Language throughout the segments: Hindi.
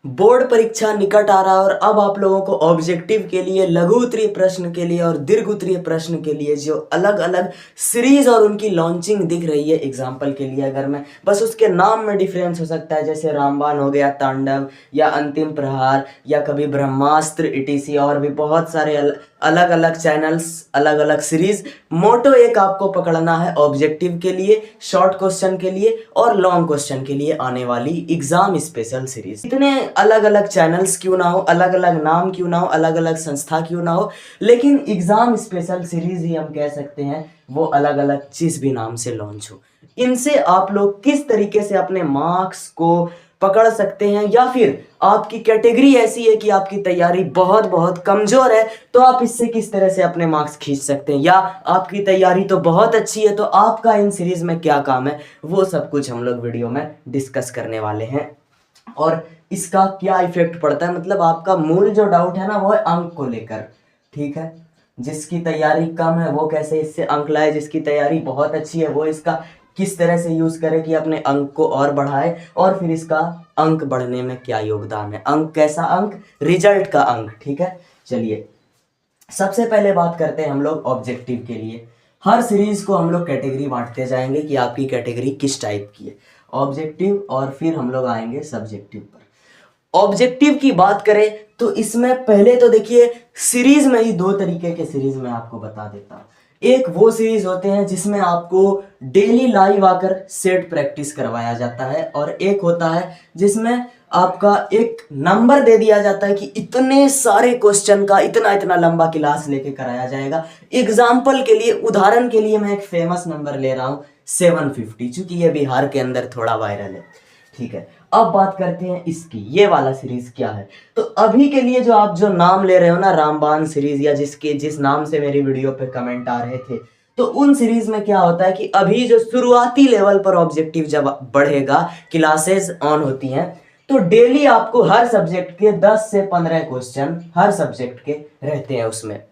बोर्ड परीक्षा निकट आ रहा है और अब आप लोगों को ऑब्जेक्टिव के लिए, लघु उत्तरीय प्रश्न के लिए और दीर्घ उत्तरीय प्रश्न के लिए जो अलग अलग सीरीज और उनकी लॉन्चिंग दिख रही है। एग्जाम्पल के लिए अगर मैं बस उसके नाम में डिफरेंस हो सकता है, जैसे रामबाण हो गया, तांडव या अंतिम प्रहार या कभी ब्रह्मास्त्र ईटीसी, और भी बहुत सारे अलग अलग चैनल्स, अलग अलग सीरीज। मोटो एक आपको पकड़ना है ऑब्जेक्टिव के लिए, शॉर्ट क्वेश्चन के लिए और लॉन्ग क्वेश्चन के लिए आने वाली एग्जाम स्पेशल सीरीज। इतने अलग अलग चैनल्स क्यों ना हो, अलग अलग नाम क्यों ना हो, अलग अलग संस्था क्यों ना हो, लेकिन एग्जाम स्पेशल सीरीज ही हम कह सकते हैं, वो अलग अलग जिस भी नाम से लॉन्च हो। इनसे आप लोग किस तरीके से अपने मार्क्स को पकड़ सकते हैं, या फिर आपकी कैटेगरी ऐसी है कि आपकी तैयारी बहुत बहुत कमजोर है, तो आप इससे किस तरह से अपने मार्क्स खींच सकते हैं, या आपकी तैयारी तो बहुत अच्छी है तो आपका इन सीरीज में क्या काम है, वो सब कुछ हम लोग वीडियो में डिस्कस करने वाले हैं। और इसका क्या इफेक्ट पड़ता है, मतलब आपका मूल जो डाउट है ना वो है अंक को लेकर। ठीक है, जिसकी तैयारी कम है वो कैसे इससे अंक लाए, जिसकी तैयारी बहुत अच्छी है वो इसका किस तरह से यूज करे कि अपने अंक को और बढ़ाए, और फिर इसका अंक बढ़ने में क्या योगदान है। अंक कैसा अंक, रिजल्ट का अंक। ठीक है, चलिए सबसे पहले बात करते हैं हम लोग ऑब्जेक्टिव के लिए। हर सीरीज को हम लोग कैटेगरी बांटते जाएंगे कि आपकी कैटेगरी किस टाइप की है, ऑब्जेक्टिव, और फिर हम लोग आएंगे सब्जेक्टिव पर। ऑब्जेक्टिव की बात करें तो इसमें पहले तो देखिए, सीरीज में ही दो तरीके के सीरीज में आपको बता देता हूं। एक वो सीरीज होते हैं जिसमें आपको डेली लाइव आकर सेट प्रैक्टिस करवाया जाता है, और एक होता है जिसमें आपका एक नंबर दे दिया जाता है कि इतने सारे क्वेश्चन का इतना इतना लंबा क्लास लेके कराया जाएगा। एग्जाम्पल के लिए, उदाहरण के लिए मैं एक फेमस नंबर ले रहा हूं 750, चूंकि ये बिहार के अंदर थोड़ा वायरल है। ठीक है, अब बात करते हैं इसकी, ये वाला सीरीज क्या है। तो अभी के लिए जो आप जो नाम ले रहे हो ना, रामबाण सीरीज, या जिस नाम से मेरी वीडियो पे कमेंट आ रहे थे, तो उन सीरीज में क्या होता है कि अभी जो शुरुआती लेवल पर ऑब्जेक्टिव जब बढ़ेगा, क्लासेस ऑन होती हैं, तो डेली आपको हर सब्जेक्ट के 10 से 15 क्वेश्चन हर सब्जेक्ट के रहते हैं उसमें।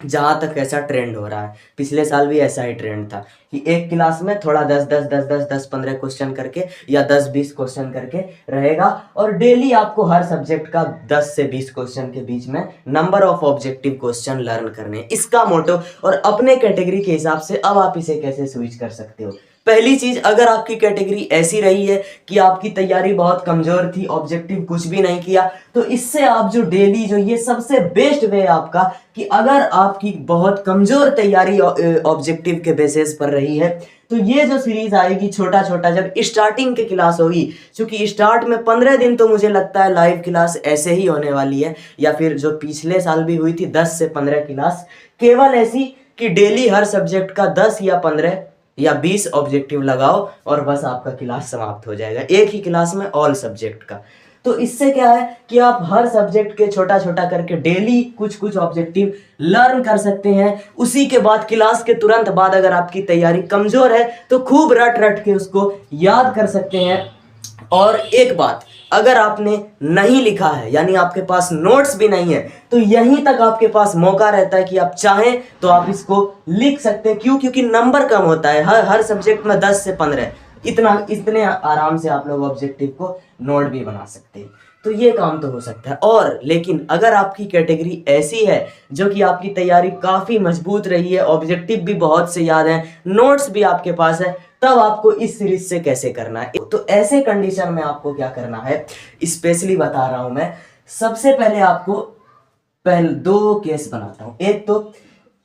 जहां तक ऐसा ट्रेंड हो रहा है, पिछले साल भी ऐसा ही ट्रेंड था कि एक क्लास में थोड़ा 10-10 क्वेश्चन करके या 10-20 क्वेश्चन करके रहेगा, और डेली आपको हर सब्जेक्ट का 10 से 20 क्वेश्चन के बीच में number of objective question learn करने, इसका मोटो। और अपने कैटेगरी के हिसाब से अब आप इसे कैसे स्विच कर सकते हो। पहली चीज, अगर आपकी कैटेगरी ऐसी रही है कि आपकी तैयारी बहुत कमजोर थी, ऑब्जेक्टिव कुछ भी नहीं किया, तो इससे आप जो डेली जो, ये सबसे बेस्ट वे आपका कि अगर आपकी बहुत कमजोर तैयारी ऑब्जेक्टिव के बेसिस पर रही है, तो ये जो सीरीज आएगी छोटा छोटा, जब स्टार्टिंग की क्लास होगी, क्योंकि स्टार्ट में 15 दिन तो मुझे लगता है लाइव क्लास ऐसे ही होने वाली है, या फिर जो पिछले साल भी हुई थी 10 से 15 क्लास, केवल ऐसी कि डेली हर सब्जेक्ट का 10 या 15 या 20 ऑब्जेक्टिव लगाओ और बस आपका क्लास समाप्त हो जाएगा, एक ही क्लास में ऑल सब्जेक्ट का। तो इससे क्या है कि आप हर सब्जेक्ट के छोटा छोटा करके डेली कुछ कुछ ऑब्जेक्टिव लर्न कर सकते हैं। उसी के बाद क्लास के तुरंत बाद अगर आपकी तैयारी कमजोर है तो खूब रट रट के उसको याद कर सकते हैं। और एक बात, अगर आपने नहीं लिखा है, यानी आपके पास नोट्स भी नहीं है, तो यहीं तक आपके पास मौका रहता है कि आप चाहें तो आप इसको लिख सकते हैं। क्यों? क्योंकि नंबर कम होता है, हर सब्जेक्ट में 10 से 15, इतने आराम से आप लोग ऑब्जेक्टिव को नोट भी बना सकते हैं। तो ये काम तो हो सकता है। और लेकिन अगर आपकी कैटेगरी ऐसी है जो कि आपकी तैयारी काफी मजबूत रही है, ऑब्जेक्टिव भी बहुत से याद हैं, नोट्स भी आपके पास है, तब आपको इस सीरीज से कैसे करना है। तो ऐसे कंडीशन में आपको क्या करना है, स्पेशली बता रहा हूं मैं। सबसे पहले आपको पहले दो केस बनाता हूं। एक तो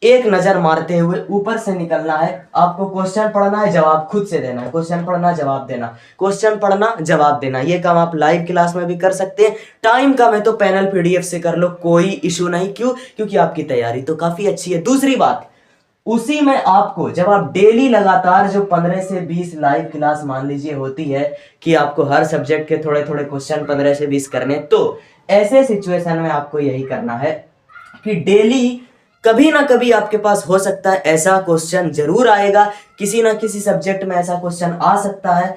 एक नजर मारते हुए ऊपर से निकलना है, आपको क्वेश्चन पढ़ना है, जवाब खुद से देना है, क्वेश्चन पढ़ना जवाब देना, क्वेश्चन पढ़ना जवाब देना। ये काम आप लाइव क्लास में भी कर सकते हैं। टाइम कम है तो पैनल पीडीएफ से कर लो, कोई इशू नहीं। क्यों? क्योंकि आपकी तैयारी तो काफी अच्छी है। दूसरी बात, उसी में आपको जब आप डेली लगातार जो 15 से 20 लाइव क्लास मान लीजिए होती है कि आपको हर सब्जेक्ट के थोड़े थोड़े क्वेश्चन 15 से 20 करने, तो ऐसे सिचुएशन में आपको यही करना है कि डेली कभी ना कभी आपके पास हो सकता है ऐसा क्वेश्चन जरूर आएगा, किसी ना किसी सब्जेक्ट में ऐसा क्वेश्चन आ सकता है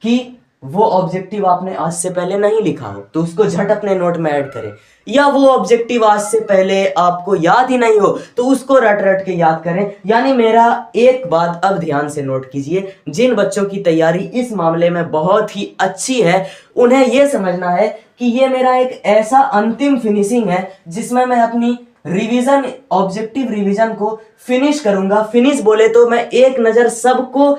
कि वो ऑब्जेक्टिव आपने आज से पहले नहीं लिखा हो तो उसको झट अपने नोट में ऐड करें, या वो ऑब्जेक्टिव आज से पहले आपको याद ही नहीं हो तो उसको रट रट के याद करें। यानी मेरा एक बात अब ध्यान से नोट कीजिए, जिन बच्चों की तैयारी इस मामले में बहुत ही अच्छी है उन्हें यह समझना है कि ये मेरा एक ऐसा अंतिम फिनिशिंग है जिसमें मैं अपनी रिवीजन, ऑब्जेक्टिव रिवीजन को फिनिश करूंगा। फिनिश बोले तो मैं एक नजर सबको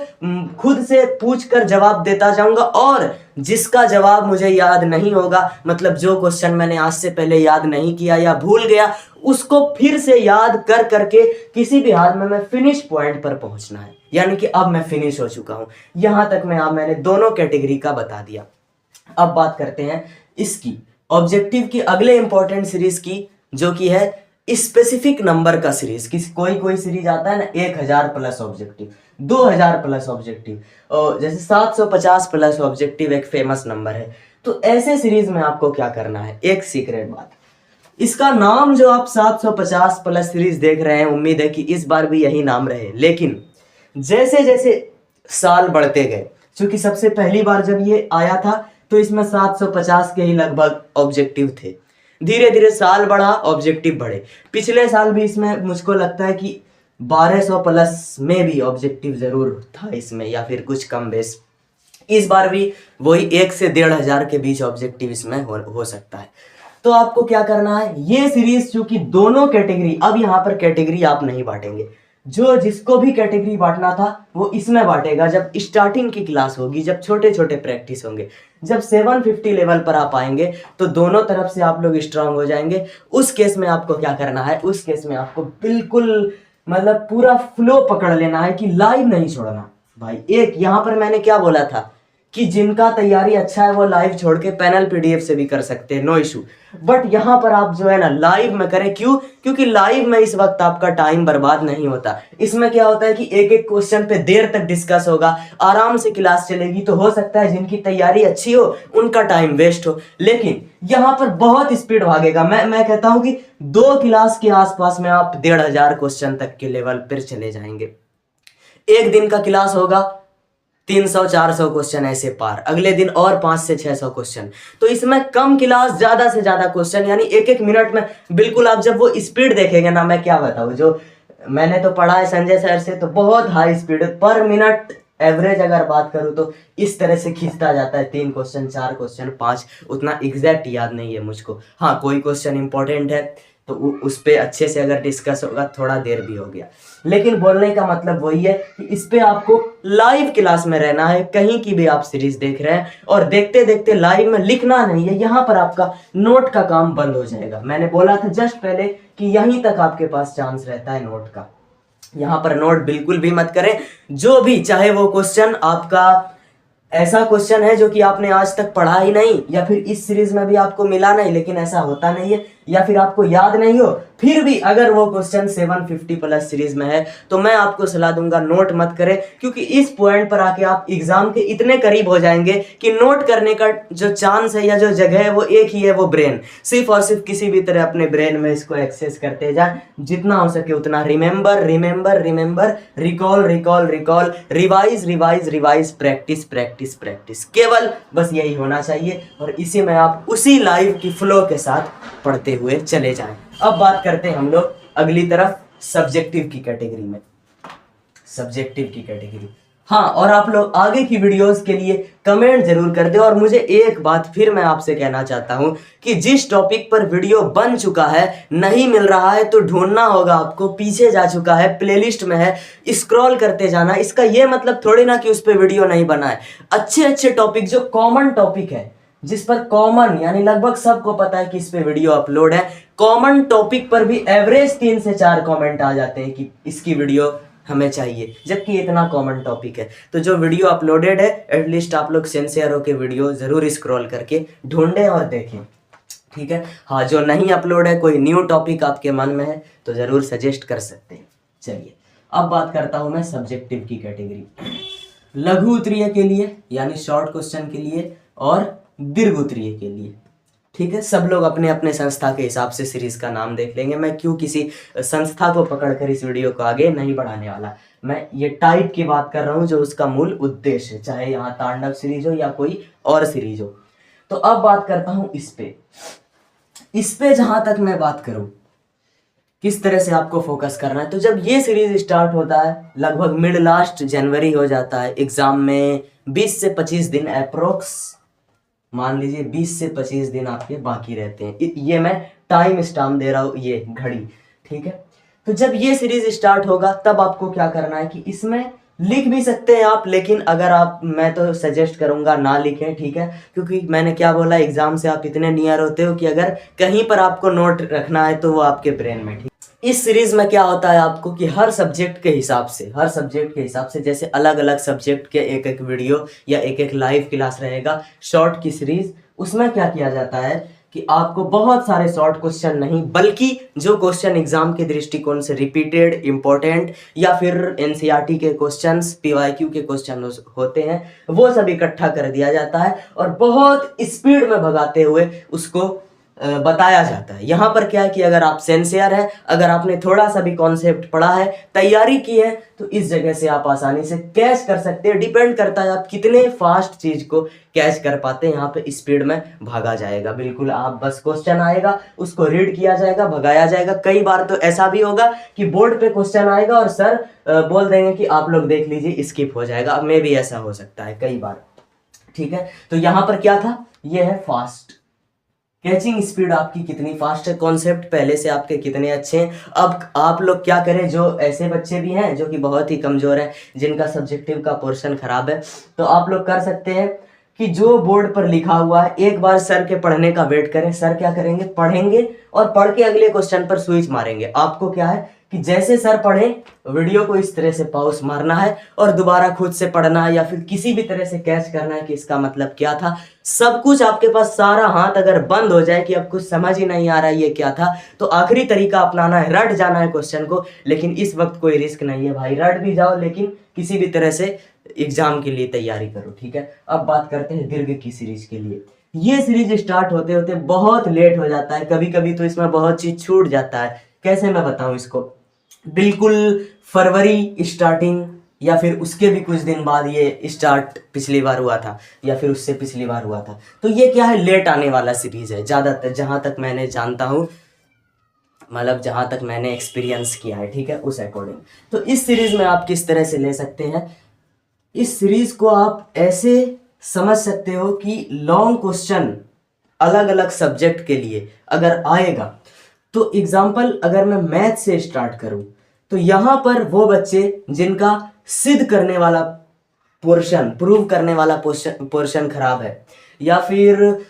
खुद से पूछकर जवाब देता जाऊंगा, और जिसका जवाब मुझे याद नहीं होगा, मतलब जो क्वेश्चन मैंने आज से पहले याद नहीं किया या भूल गया, उसको फिर से याद कर करके किसी भी हाल में मैं फिनिश पॉइंट पर पहुंचना है। यानी कि अब मैं फिनिश हो चुका हूं। यहां तक मैंने दोनों कैटेगरी का बता दिया। अब बात करते हैं इसकी ऑब्जेक्टिव की अगले इंपॉर्टेंट सीरीज की, जो कि है स्पेसिफिक नंबर का सीरीज। किसी कोई सीरीज आता है ना 1000 प्लस ऑब्जेक्टिव, 2000 प्लस ऑब्जेक्टिव, और जैसे 750 प्लस ऑब्जेक्टिव एक फेमस नंबर है। तो ऐसे सीरीज में आपको क्या करना है, एक सीक्रेट बात, इसका नाम जो आप 750 प्लस सीरीज देख रहे हैं, उम्मीद है कि इस बार भी यही नाम रहे। लेकिन जैसे जैसे साल बढ़ते गए, क्योंकि सबसे पहली बार जब ये आया था तो इसमें 750 के ही लगभग ऑब्जेक्टिव थे, धीरे धीरे साल बढ़ा, ऑब्जेक्टिव बढ़े। पिछले साल भी इसमें मुझको लगता है कि 1200 प्लस में भी ऑब्जेक्टिव जरूर था इसमें, या फिर कुछ कम बेस। इस बार भी वही 1 से 1500 के बीच ऑब्जेक्टिव इसमें हो सकता है। तो आपको क्या करना है, ये सीरीज चूंकि दोनों कैटेगरी, अब यहाँ पर कैटेगरी आप नहीं बांटेंगे, जो जिसको भी कैटेगरी बांटना था वो इसमें बांटेगा जब स्टार्टिंग की क्लास होगी, जब छोटे छोटे प्रैक्टिस होंगे। जब 750 लेवल पर आप आएंगे तो दोनों तरफ से आप लोग स्ट्रांग हो जाएंगे। उस केस में आपको क्या करना है, उस केस में आपको बिल्कुल मतलब पूरा फ्लो पकड़ लेना है कि लाइव नहीं छोड़ना भाई। एक यहाँ पर मैंने क्या बोला था कि जिनका तैयारी अच्छा है वो लाइव छोड़ के पैनल पीडीएफ से भी कर सकते हैं, नो इशू। बट यहाँ पर आप जो है ना लाइव में करें। क्यों? क्योंकि लाइव में इस वक्त आपका टाइम बर्बाद नहीं होता। इसमें क्या होता है कि एक एक क्वेश्चन पे देर तक डिस्कस होगा, आराम से क्लास चलेगी, तो हो सकता है जिनकी तैयारी अच्छी हो उनका टाइम वेस्ट हो। लेकिन यहाँ पर बहुत स्पीड भागेगा। मैं कहता हूँ कि 2 क्लास के आसपास में आप 1500 क्वेश्चन तक के लेवल पर चले जाएंगे। एक दिन का क्लास होगा 300-400 क्वेश्चन ऐसे पार, अगले दिन और 500 से 600 क्वेश्चन। तो इसमें कम क्लास ज्यादा से ज्यादा क्वेश्चन, यानी एक एक मिनट में बिल्कुल। आप जब वो स्पीड देखेंगे ना, मैं क्या बताऊं, जो मैंने तो पढ़ा है संजय सर से, तो बहुत हाई स्पीड पर मिनट एवरेज अगर बात करूं तो इस तरह से खींचता जाता है। 3 क्वेश्चन, 4 क्वेश्चन, 5, उतना एग्जैक्ट याद नहीं है मुझको। हाँ, कोई क्वेश्चन इंपॉर्टेंट है तो उस पर अच्छे से अगर डिस्कस होगा, थोड़ा देर भी हो गया। लेकिन बोलने का मतलब वही है कि इस पे आपको लाइव क्लास में रहना है। कहीं की भी आप सीरीज देख रहे हैं और देखते देखते लाइव में लिखना नहीं है, यहाँ पर आपका नोट का काम बंद हो जाएगा। मैंने बोला था जस्ट पहले कि यहीं तक आपके पास चांस रहता है नोट का। यहाँ पर नोट बिल्कुल भी मत करें। जो भी, चाहे वो क्वेश्चन आपका ऐसा क्वेश्चन है जो कि आपने आज तक पढ़ा ही नहीं, या फिर इस सीरीज में भी आपको मिला नहीं, लेकिन ऐसा होता नहीं है, या फिर आपको याद नहीं हो, फिर भी अगर वो क्वेश्चन 750 प्लस सीरीज में है तो मैं आपको सलाह दूंगा नोट मत करें। क्योंकि इस पॉइंट पर आके आप एग्जाम के इतने करीब हो जाएंगे कि नोट करने का जो चांस है या जो जगह है वो एक ही है, वो ब्रेन। सिर्फ और सिर्फ किसी भी तरह अपने ब्रेन में इसको एक्सेस करते जाए, जितना हो सके उतना। Remember remember remember, recall recall recall, revise revise revise, practice practice practice, केवल बस यही होना चाहिए। और इसी में आप उसी लाइव की फ्लो के साथ पढ़ते हुए चले जाएं। अब बात करते हैं हम लोग अगली तरफ सब्जेक्टिव की कैटेगरी में। सब्जेक्टिव की कैटेगरी, हाँ, और आप लोग आगे की वीडियोस के लिए कमेंट जरूर कर दे। और मुझे एक बात फिर मैं आपसे कहना चाहता हूं कि जिस टॉपिक पर वीडियो बन चुका है, नहीं मिल रहा है तो ढूंढना होगा आपको। पीछे जा चुका है, प्लेलिस्ट में है, स्क्रॉल करते जाना। इसका यह मतलब थोड़ी ना कि उस पर वीडियो नहीं बना है। अच्छे अच्छे टॉपिक, जो कॉमन टॉपिक है, जिस पर कॉमन यानी लगभग सबको पता है कि इस पे वीडियो अपलोड है, कॉमन टॉपिक पर भी एवरेज 3 से 4 कमेंट आ जाते हैं कि इसकी वीडियो हमें चाहिए, जबकि इतना कॉमन टॉपिक है। तो जो वीडियो अपलोडेड है, एटलीस्ट आप लोग सिंसियर होकर वीडियो जरूर स्क्रॉल करके ढूंढें और देखें, ठीक है। हाँ, जो नहीं अपलोड है, कोई न्यू टॉपिक आपके मन में है तो जरूर सजेस्ट कर सकते हैं। चलिए अब बात करता हूं मैं सब्जेक्टिव की कैटेगरी, लघु उत्तरीय के लिए यानी शॉर्ट क्वेश्चन के लिए और दीर्घ उत्तरीय के लिए, ठीक है। सब लोग अपने अपने संस्था के हिसाब से सीरीज का नाम देख लेंगे। मैं क्यों किसी संस्था को पकड़कर इस वीडियो को आगे नहीं बढ़ाने वाला। मैं ये टाइप की बात कर रहा हूँ जो उसका मूल उद्देश्य है, चाहे यहाँ तांडव सीरीज हो या कोई और सीरीज हो। तो अब बात करता हूँ इस पे जहां तक मैं बात करूं किस तरह से आपको फोकस करना है, तो जब ये सीरीज स्टार्ट होता है लगभग मिड लास्ट जनवरी हो जाता है, एग्जाम में 20 से 25 दिन अप्रोक्स, मान लीजिए 20 से 25 दिन आपके बाकी रहते हैं। ये मैं टाइम स्टाम्प दे रहा हूं, ये घड़ी, ठीक है। तो जब ये सीरीज स्टार्ट होगा तब आपको क्या करना है कि इसमें लिख भी सकते हैं आप, लेकिन अगर आप, मैं तो सजेस्ट करूंगा ना लिखें, ठीक है, क्योंकि मैंने क्या बोला, एग्जाम से आप इतने नियर होते हो कि अगर कहीं पर आपको नोट रखना है तो वो आपके ब्रेन में, ठीक। इस सीरीज में क्या होता है आपको कि हर सब्जेक्ट के हिसाब से जैसे अलग अलग सब्जेक्ट के एक एक वीडियो या एक एक लाइव क्लास रहेगा, शॉर्ट की सीरीज, उसमें क्या किया जाता है कि आपको बहुत सारे शॉर्ट क्वेश्चन नहीं, बल्कि जो क्वेश्चन एग्जाम के दृष्टिकोण से रिपीटेड, इंपॉर्टेंट या फिर एनसीईआरटी के क्वेश्चंस, पीवाईक्यू के क्वेश्चन होते हैं, वो सब इकट्ठा कर दिया जाता है और बहुत स्पीड में भगाते हुए उसको बताया जाता है। यहाँ पर क्या है कि अगर आप सिंसियर है, अगर आपने थोड़ा सा भी कॉन्सेप्ट पढ़ा है, तैयारी की है, तो इस जगह से आप आसानी से कैच कर सकते हैं। डिपेंड करता है आप कितने फास्ट चीज को कैच कर पाते हैं। यहाँ पे स्पीड में भागा जाएगा, बिल्कुल आप बस क्वेश्चन आएगा उसको रीड किया जाएगा, भगाया जाएगा। कई बार तो ऐसा भी होगा कि बोर्ड पे क्वेश्चन आएगा और सर बोल देंगे कि आप लोग देख लीजिए, स्किप हो जाएगा। मे भी ऐसा हो सकता है कई बार, ठीक है। तो यहाँ पर क्या था, ये है फास्ट कैचिंग स्पीड, आपकी कितनी फास्ट है, कॉन्सेप्ट पहले से आपके कितने अच्छे हैं। अब आप लोग क्या करें, जो ऐसे बच्चे भी हैं जो कि बहुत ही कमजोर हैं, जिनका सब्जेक्टिव का पोर्शन खराब है, तो आप लोग कर सकते हैं कि जो बोर्ड पर लिखा हुआ है एक बार सर के पढ़ने का वेट करें। सर क्या करेंगे, पढ़ेंगे और पढ़ के अगले क्वेश्चन पर स्विच मारेंगे। आपको क्या है कि जैसे सर पढ़े वीडियो को इस तरह से पॉज मारना है और दोबारा खुद से पढ़ना है या फिर किसी भी तरह से कैच करना है कि इसका मतलब क्या था। सब कुछ आपके पास, सारा हाथ अगर बंद हो जाए कि अब कुछ समझ ही नहीं आ रहा है ये क्या था, तो आखिरी तरीका अपनाना है, रट जाना है क्वेश्चन को। लेकिन इस वक्त कोई रिस्क नहीं है भाई, रट भी जाओ लेकिन किसी भी तरह से एग्जाम के लिए तैयारी करो, ठीक है। अब बात करते हैं दीर्घ की सीरीज के लिए। ये सीरीज स्टार्ट होते होते बहुत लेट हो जाता है, कभी कभी तो इसमें बहुत चीज छूट जाता है। कैसे मैं बताऊं इसको, बिल्कुल फरवरी स्टार्टिंग या फिर उसके भी कुछ दिन बाद ये स्टार्ट पिछली बार हुआ था या फिर उससे पिछली बार हुआ था। तो ये क्या है, लेट आने वाला सीरीज है ज्यादातर, जहां तक मैंने जानता हूँ, मतलब जहां तक मैंने एक्सपीरियंस किया है, ठीक है, उस अकॉर्डिंग। तो इस सीरीज में आप किस तरह से ले सकते हैं, इस सीरीज को आप ऐसे समझ सकते हो कि लॉन्ग क्वेश्चन अलग अलग सब्जेक्ट के लिए अगर आएगा, तो एग्जाम्पल अगर मैं मैथ से स्टार्ट करूं तो यहां पर वो बच्चे जिनका सिद्ध करने वाला पोर्शन, प्रूव करने वाला पोर्शन खराब है, या फिर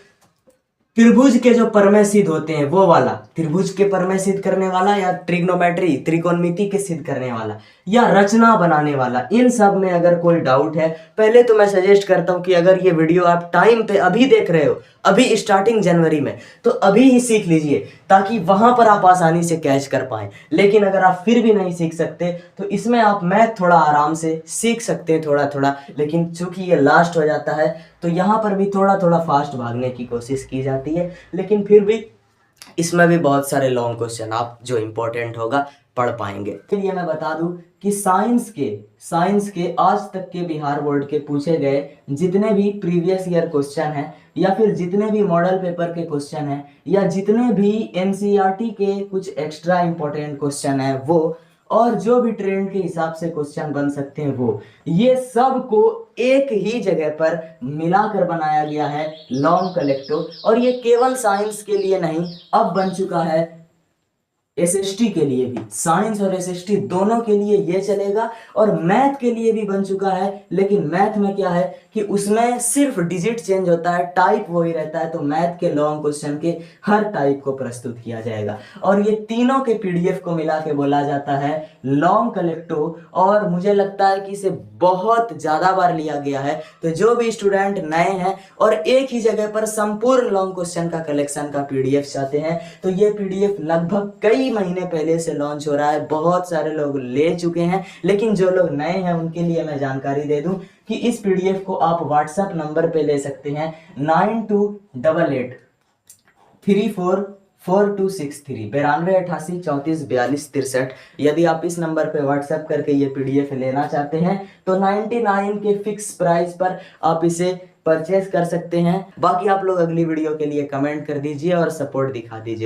त्रिभुज के जो परमय सिद्ध होते हैं वो वाला, त्रिभुज के परमय सिद्ध करने वाला, या ट्रिग्नोमेट्री त्रिकोणमिति के सिद्ध करने वाला, या रचना बनाने वाला, इन सब में अगर कोई डाउट है, पहले तो मैं सजेस्ट करता हूं कि अगर ये वीडियो आप टाइम पे अभी देख रहे हो, अभी स्टार्टिंग जनवरी में, तो अभी ही सीख लीजिए ताकि वहां पर आप आसानी से कैच कर पाए। लेकिन अगर आप फिर भी नहीं सीख सकते तो इसमें आप मैथ थोड़ा आराम से सीख सकते हैं, थोड़ा थोड़ा, लेकिन चूंकि ये लास्ट हो जाता है तो यहाँ पर भी थोड़ा थोड़ा फास्ट भागने की कोशिश की जाती है। लेकिन फिर भी इसमें भी बहुत सारे लॉन्ग क्वेश्चन आप जो इंपॉर्टेंट होगा पढ़ पाएंगे। चलिए मैं बता दूं कि साइंस के आज तक के बिहार बोर्ड के पूछे गए जितने भी प्रीवियस ईयर क्वेश्चन हैं, या फिर जितने भी मॉडल पेपर के क्वेश्चन हैं, या जितने भी एनसीईआरटी के कुछ एक्स्ट्रा इंपॉर्टेंट क्वेश्चन हैं वो, और जो भी ट्रेंड के हिसाब से क्वेश्चन बन सकते हैं वो, ये सब को एक ही जगह पर मिलाकर बनाया गया है लॉन्ग कलेक्टिव। और ये केवल साइंस के लिए नहीं, अब बन चुका है एसएसटी के लिए भी, साइंस और एसएसटी दोनों के लिए ये चलेगा, और मैथ के लिए भी बन चुका है। लेकिन मैथ में क्या है कि उसमें सिर्फ डिजिट चेंज होता है, टाइप वही रहता है। तो मैथ के लॉन्ग क्वेश्चन के हर टाइप को प्रस्तुत किया जाएगा, और ये तीनों के पीडीएफ को मिला के बोला जाता है लॉन्ग कलेक्टिव। और मुझे लगता है कि इसे बहुत ज्यादा बार लिया गया है। तो जो भी स्टूडेंट नए हैं और एक ही जगह पर संपूर्ण लॉन्ग क्वेश्चन का कलेक्शन का पीडीएफ चाहते हैं, तो ये पीडीएफ लगभग कई महीने पहले से लॉन्च हो रहा है, बहुत सारे लोग ले चुके हैं। लेकिन जो लोग नए हैं उनके लिए मैं जानकारी दे दूं कि इस पीडीएफ को आप व्हाट्सएप नंबर पे ले सकते हैं 928834 4263 9288344243। यदि आप इस नंबर पे व्हाट्सएप करके ये पीडीएफ लेना चाहते हैं तो 99 के फिक्स प्राइस पर आप इसे परचेज कर सकते हैं। बाकी आप लोग अगली वीडियो के लिए कमेंट कर दीजिए और सपोर्ट दिखा दीजिए।